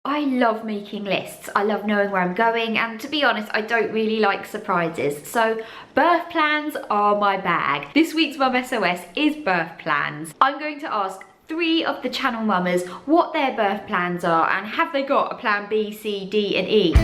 I love making lists. I love knowing where I'm going, and to be honest, I don't really like surprises. So birth plans are my bag. This week's Mum SOS is birth plans. I'm going to ask 3 of the channel mamas what their birth plans are and have they got a plan B, C, D and E.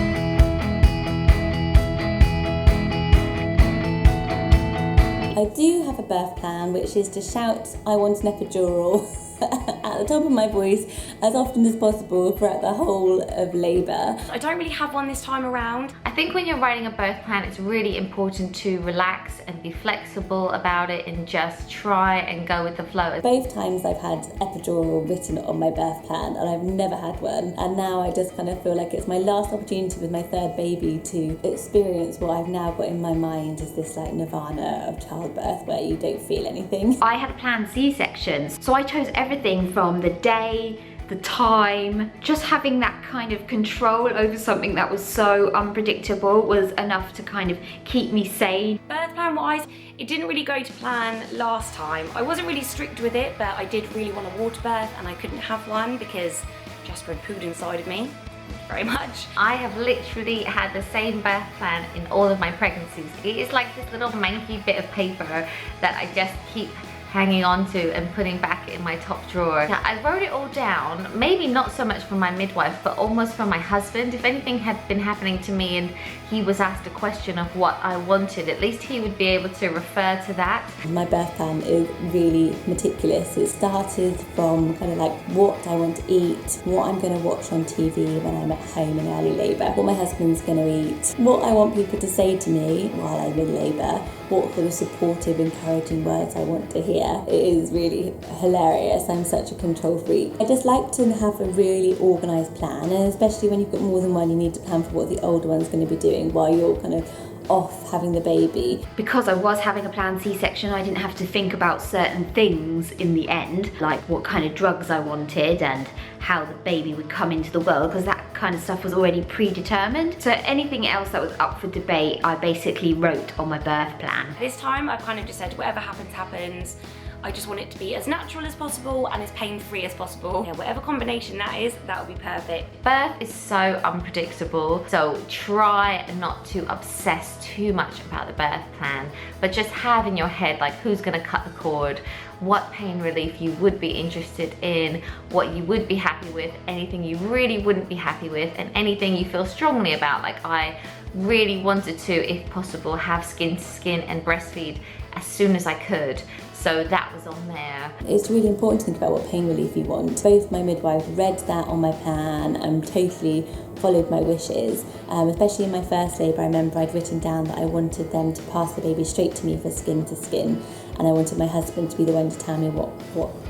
I do have a birth plan, which is to shout I want an epidural at the top of my voice as often as possible throughout the whole of labour. I don't really have one this time around. I think when you're writing a birth plan, it's really important to relax and be flexible about it and just try and go with the flow. Both times I've had epidural written on my birth plan and I've never had one, and now I just kind of feel like it's my last opportunity with my 3rd baby to experience what I've now got in my mind as this like nirvana of childbirth where you don't feel anything. I had a planned C-sections, so I chose everything from the day, the time. Just having that kind of control over something that was so unpredictable was enough to kind of keep me sane. Birth plan wise, it didn't really go to plan last time. I wasn't really strict with it, but I did really want a water birth and I couldn't have one because Jasper had pooed inside of me. Thank you very much. I have literally had the same birth plan in all of my pregnancies. It is like this little manky bit of paper that I just keep hanging on to and putting back in my top drawer. Now, I wrote it all down, maybe not so much for my midwife, but almost for my husband. If anything had been happening to me and he was asked a question of what I wanted, at least he would be able to refer to that. My birth plan is really meticulous. It started from kind of like what I want to eat, what I'm going to watch on TV when I'm at home in early labour, what my husband's going to eat, what I want people to say to me while I'm in labour, what sort of supportive, encouraging words I want to hear. It is really hilarious. I'm such a control freak. I just like to have a really organised plan, and especially when you've got more than one, you need to plan for what the older one's going to be doing while you're kind of off having the baby. Because I was having a planned C-section, I didn't have to think about certain things in the end, like what kind of drugs I wanted and how the baby would come into the world, because that kind of stuff was already predetermined. So anything else that was up for debate, I basically wrote on my birth plan. This time I've kind of just said whatever happens, happens. I just want it to be as natural as possible and as pain-free as possible. Yeah, whatever combination that is, that would be perfect. Birth is so unpredictable, so try not to obsess too much about the birth plan, but just have in your head like who's gonna cut the cord, what pain relief you would be interested in, what you would be happy with, anything you really wouldn't be happy with, and anything you feel strongly about. Like I really wanted to, if possible, have skin to skin and breastfeed as soon as I could. So that was on there. It's really important to think about what pain relief you want. Both my midwives read that on my plan and totally followed my wishes. Especially in my first labour, I remember I'd written down that I wanted them to pass the baby straight to me for skin to skin, and I wanted my husband to be the one to tell me what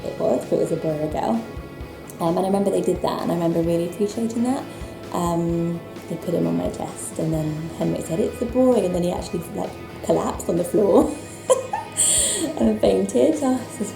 it was, if it was a boy or a girl. And I remember they did that, and I remember really appreciating that. They put him on my chest, and then Henrik said, "It's a boy," and then he actually like collapsed on the floor. And fainted. Oh, this is a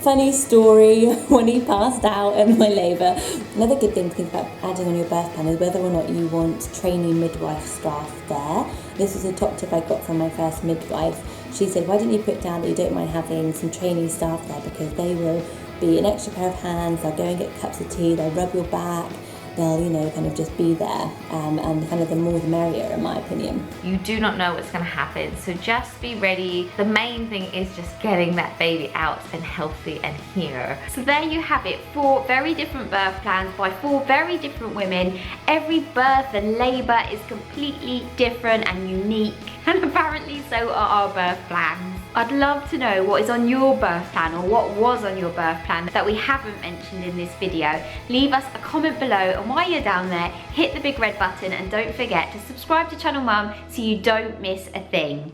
funny story when he passed out in my labour. Another good thing to think about adding on your birth plan is whether or not you want trainee midwife staff there. This was a top tip I got from my first midwife. She said, why don't you put down that you don't mind having some trainee staff there, because they will be an extra pair of hands, they'll go and get cups of tea, they'll rub your back, they'll, you know, kind of just be there, and kind of the more the merrier, in my opinion. You do not know what's going to happen, so just be ready. The main thing is just getting that baby out and healthy and here. So there you have it, 4 very different birth plans by 4 very different women. Every birth and labour is completely different and unique, and apparently so are our birth plans. I'd love to know what is on your birth plan, or what was on your birth plan that we haven't mentioned in this video. Leave us a comment below, and while you're down there, hit the big red button and don't forget to subscribe to Channel Mum so you don't miss a thing.